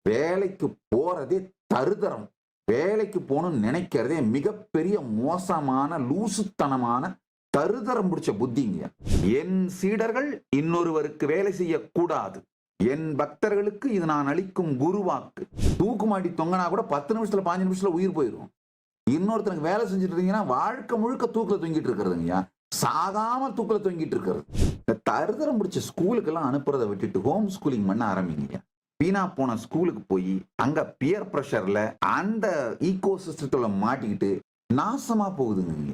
வேலைக்கு போறதே தருதரம். வேலைக்கு போகணும்னு நினைக்கிறதே மிகப்பெரிய மோசமான லூசுத்தனமான தருதரம் பிடிச்ச புத்திங்க. என் சீடர்கள் இன்னொருவருக்கு வேலை செய்யக்கூடாது. என் பக்தர்களுக்கு இது நான் அளிக்கும் குருவாக்கு. தூக்குமாட்டி தொங்கினா கூட 10 நிமிஷத்துல 5 நிமிஷத்துல உயிர் போயிடும். இன்னொருத்தனுக்கு வேலை செஞ்சுட்டு இருந்தீங்கன்னா வாழ்க்கை முழுக்க தூக்கில தொங்கிட்டு இருக்கிறதுங்கய்யா. சாகாம தூக்கில தொங்கிட்டு இருக்கிறது. இந்த தருதரம் பிடிச்ச ஸ்கூலுக்கு எல்லாம் அனுப்புறதை விட்டுட்டு ஹோம் ஸ்கூலிங் பண்ண ஆரம்பிங்க. வீணா போன ஸ்கூலுக்கு போய் அங்க பியர் பிரஷர்ல அந்த ஈகோ சிஸ்டத்துல மாட்டிக்கிட்டு நாசமா போகுதுங்க.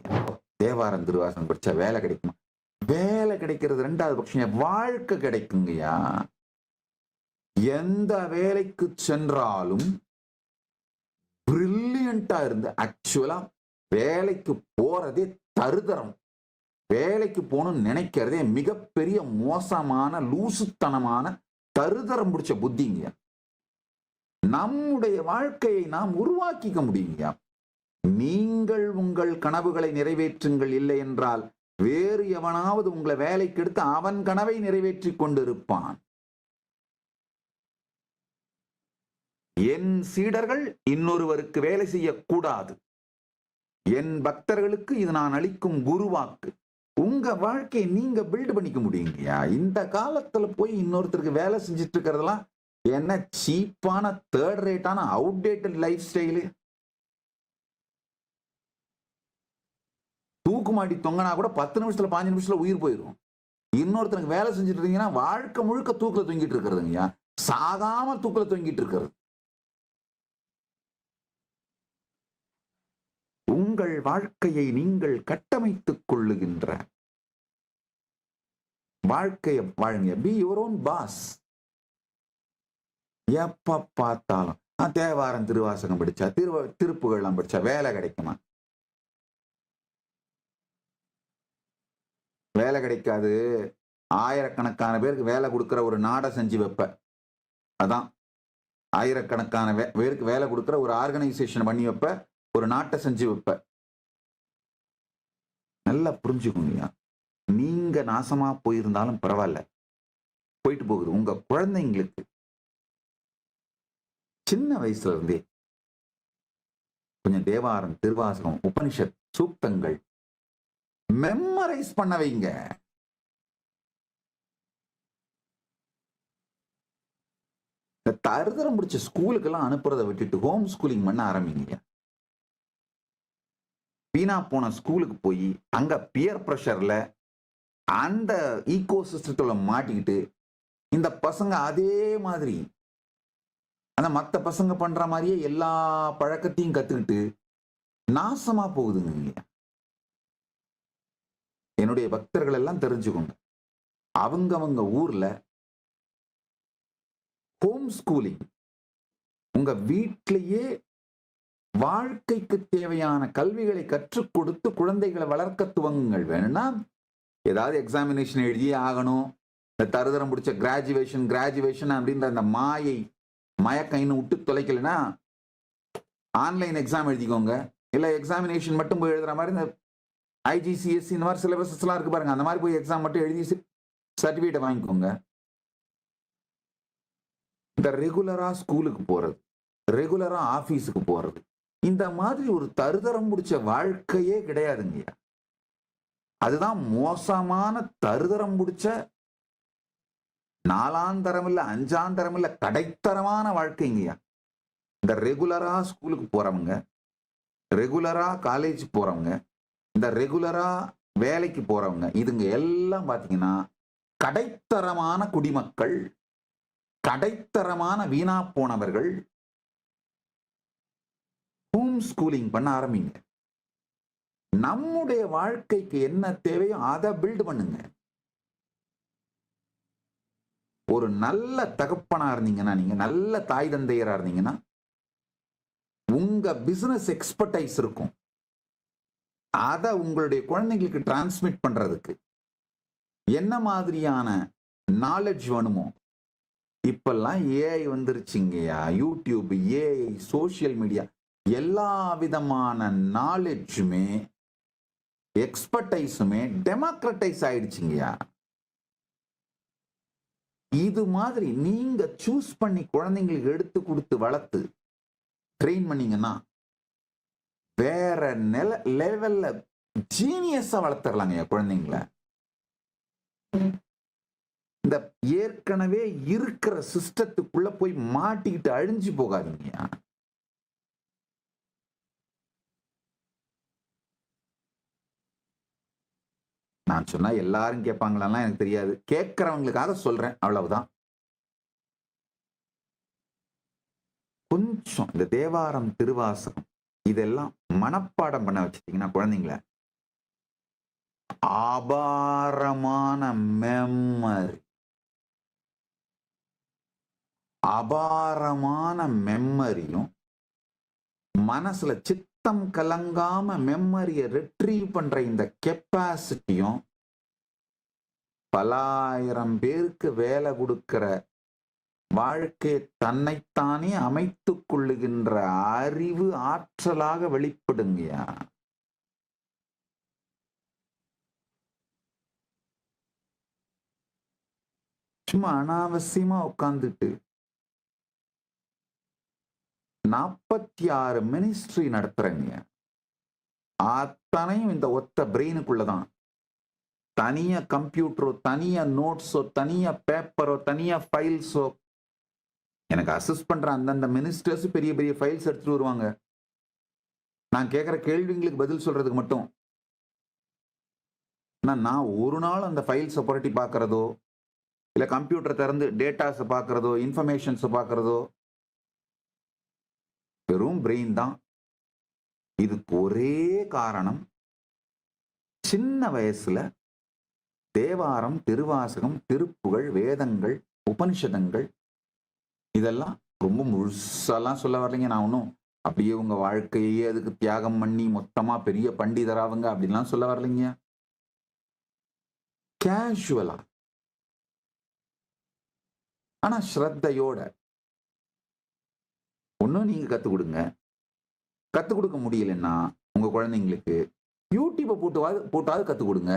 தேவாரம் திருவாசகம் படிச்சா வேலை கிடைக்குமா? வேலை கிடைக்கிறது ரெண்டாவது பட்சம், வாழ்க்கை கிடைக்குங்கய்யா. எந்த வேலைக்கு சென்றாலும் பிரில்லியண்டா இருந்து ஆக்சுவலா வேலைக்கு போறதே தருதரம். வேலைக்கு போகணும்னு நினைக்கிறதே மிகப்பெரிய மோசமான லூசுத்தனமான தருதரம் பிடிச்ச புத்திங்க. நம்முடைய வாழ்க்கையை நாம் உருவாக்கிக்க முடியுங்க. நீங்கள் உங்கள் கனவுகளை நிறைவேற்றுங்கள், இல்லை என்றால் வேறு எவனாவது உங்களை வேலைக்கு எடுத்து அவன் கனவை நிறைவேற்றி கொண்டிருப்பான். என் சீடர்கள் இன்னொருவருக்கு வேலை செய்யக்கூடாது. என் பக்தர்களுக்கு இது நான் அளிக்கும் குருவாக்கு. உங்க வாழ்க்கையை நீங்க பில்ட் பண்ணிக்க முடியுங்கய்யா. இந்த காலத்துல போய் இன்னொருத்தருக்கு வேலை செஞ்சுட்டு இருக்கிறதெல்லாம் என்ன சீப்பான தேர்ட் ரேட்டான அவுடேட்டட் லைஃப் ஸ்டைலு. தூக்குமாட்டி தொங்கினா கூட 10 நிமிஷத்துல 5 நிமிஷத்துல உயிர் போயிடும். இன்னொருத்தனுக்கு வேலை செஞ்சுட்டு இருந்தீங்கன்னா வாழ்க்கை முழுக்க தூக்கில தொங்கிட்டு இருக்கிறதுங்கய்யா. சாகாம தூக்கில தொங்கிட்டு இருக்கிறது. உங்கள் வாழ்க்கையை நீங்கள் கட்டமைத்துக் கொள்ளுகின்ற வாழ்க்கையை வாழுங்க. Be your own pass. எப்ப பார்த்தாலும் தேவாரம் திருவாசகம் படிச்சா திருப்புகள்லாம் படிச்சா வேலை கிடைக்குமா? வேலை கிடைக்காது. ஆயிரக்கணக்கான பேருக்கு வேலை கொடுக்கிற ஒரு நாடை செஞ்சு வைப்ப. அதான் ஆயிரக்கணக்கான பேருக்கு வேலை கொடுக்கிற ஒரு ஆர்கனைசேஷன் பண்ணி வைப்ப, ஒரு நாட்டை செஞ்சு வைப்ப. நல்லா புரிஞ்சுக்கோங்க. நீங்க நாசமா போயிருந்தாலும் பரவாயில்ல, போயிட்டு போகுது. உங்க குழந்தைங்களுக்கு சின்ன வயசுல இருந்தே கொஞ்சம் தேவாரம் திருவாசகம் உபனிஷத் சூக்தங்கள் மெமரைஸ் பண்ண வைங்க. இந்த தருதரம் பிடிச்ச ஸ்கூலுக்கு எல்லாம் அனுப்புறதை விட்டுட்டு ஹோம் ஸ்கூலிங் பண்ண ஆரம்பிங்க. வீணா போன ஸ்கூலுக்கு போய் அங்க பியர் பிரஷர்ல அந்த ஈகோ சிஸ்டத்துல மாட்டிக்கிட்டு இந்த பசங்க அதே மாதிரி அந்த மற்ற பசங்க பண்ற மாதிரியே எல்லா பழக்கத்தையும் கத்துக்கிட்டு நாசமா போகுதுங்க. என்னுடைய பக்தர்கள் எல்லாம் தெரிஞ்சுக்கோங்க. அவங்க ஊர்ல ஹோம் ஸ்கூலிங் உங்க வீட்டிலேயே வாழ்க்கைக்கு தேவையான கல்விகளை கற்றுக் கொடுத்து குழந்தைகளை வளர்க்க துவங்குங்கள். வேணும்னா ஏதாவது எக்ஸாமினேஷன் எழுதியே ஆகணும், இந்த தருதரம் பிடிச்ச கிராஜுவேஷன் அப்படின்ற அந்த மயக்கம் விட்டு தொலைக்கலைன்னா ஆன்லைன் எக்ஸாம் எழுதிக்கோங்க. இல்லை எக்ஸாமினேஷன் மட்டும் போய் எழுதுற மாதிரி இந்த IGCSE இந்த மாதிரி சிலபஸஸ் எல்லாம் இருக்கு பாருங்க, அந்த மாதிரி போய் எக்ஸாம் மட்டும் எழுதி சர்டிபிகேட்டை வாங்கிக்கோங்க. இந்த ரெகுலரா ஸ்கூலுக்கு போறது, ரெகுலரா ஆபீஸுக்கு போறது, இந்த மாதிரி ஒரு தருதரம் பிடிச்ச வாழ்க்கையே கிடையாதுங்கய்யா. அதுதான் மோசமான தருதரம் பிடிச்ச 4ஆந்தரம் இல்ல 5ஆந்தரம் இல்ல கடைத்தரமான வாழ்க்கைங்கய்யா. இந்த ரெகுலரா ஸ்கூலுக்கு போறவங்க, ரெகுலரா காலேஜ் போறவங்க, இந்த ரெகுலரா வேலைக்கு போறவங்க, இதுங்க எல்லாம் பாத்தீங்கன்னா கடைத்தரமான குடிமக்கள், கடைத்தரமான வீணா போனவர்கள். ஹோம் ஸ்கூலிங் பண்ண ஆரம்பிங்க. நம்முடைய வாழ்க்கைக்கு என்ன தேவையோ அதை பில்ட் பண்ணுங்க. ஒரு நல்ல தகப்பனா இருந்தீங்கன்னா, நீங்க நல்ல தாய் தந்தையரா இருந்தீங்கன்னா உங்க பிசினஸ் எக்ஸ்பர்டைஸ் இருக்கும். அதை உங்களுடைய குழந்தைங்களுக்கு டிரான்ஸ்மிட் பண்றதுக்கு என்ன மாதிரியான நாலேஜ் வேணுமோ, இப்பெல்லாம் ஏஐ வந்துருச்சுங்கய்யா. யூடியூப், ஏஐ, சோசியல் மீடியா, எல்லா விதமான நாலேஜுமே எக்ஸ்பர்டைஸுமே டெமோக்ரட்டைஸ் ஆயிடுச்சுங்கய்யா. இது மாதிரி நீங்க சூஸ் பண்ணி குழந்தைங்களுக்கு எடுத்து கொடுத்து வளர்த்து ட்ரெயின் பண்ணீங்கன்னா வேற லெவல்ல ஜீனியஸா வளர்த்துடலாங்க குழந்தைங்கள. இந்த ஏற்கனவே இருக்கிற சிஸ்டத்துக்குள்ள போய் மாட்டிக்கிட்டு அழிஞ்சு போகாதீங்க. நான் சொன்னா எல்லாரும் கேட்பாங்களா எனக்கு தெரியாது. கேட்கிறவங்களுக்காக சொல்றேன், அவ்வளவுதான். கொஞ்சம் இந்த தேவாரம், திருவாசகம் இதெல்லாம் மனப்பாடம் பண்ண வச்சிட்டீங்கன்னா குழந்தைங்கள அபாரமான மெமரி, அபாரமான மெமரியும் மனசுல சித்தம் கலங்காம மெமரியை ரிட்ரீவ் பண்ற இந்த கெப்பாசிட்டியும் பலாயிரம் பேருக்கு வேலை கொடுக்கிற வாழ்க்கை தன்னைத்தானே அமைத்துக் கொள்ளுகின்ற அறிவு ஆற்றலாக வெளிப்படுங்கயா. சும்மா அனாவசியமா உட்கார்ந்துட்டு 46 மினிஸ்ட்ரி நடத்துறீங்க. அத்தனையும் இந்த ஒத்த பிரெயினுக்குள்ளதான். தனியா கம்ப்யூட்டரோ, தனியா நோட்ஸோ, தனியா பேப்பரோ, தனியா ஃபைல்ஸோ. எனக்கு அசிஸ்ட் பண்ற அந்தந்த மினிஸ்டர்ஸ் பெரிய பெரிய ஃபைல்ஸ் எடுத்துட்டு வருவாங்க. நான் கேட்கிற கேள்விங்களுக்கு பதில் சொல்றதுக்கு மட்டும். நான் ஒரு நாள் அந்த ஃபைல்ஸை புரட்டி பார்க்கறதோ, இல்ல கம்ப்யூட்டர் திறந்து டேட்டாஸை பார்க்கறதோ, இன்ஃபர்மேஷன்ஸை பார்க்கறதோ, வெறும் பிரெயின் தான். இதுக்கு ஒரே காரணம், சின்ன வயசுல தேவாரம், திருவாசகம், திருப்புகழ், வேதங்கள், உபனிஷதங்கள் இதெல்லாம் ரொம்ப முழுசாலாம் சொல்ல வரலைங்க. நான் ஒன்றும் அப்படியே உங்க வாழ்க்கையே அதுக்கு தியாகம் பண்ணி மொத்தமா பெரிய பண்டிதராவுங்க அப்படின்லாம் சொல்ல வரலைங்க. கேஷுவலா, ஆனா ஸ்ரத்தையோட ஒன்னும் நீங்க கத்துக் கொடுங்க. கத்துக் கொடுக்க முடியலன்னா உங்க குழந்தைங்களுக்கு யூடியூப்பை போட்டாவது கத்துக் கொடுங்க.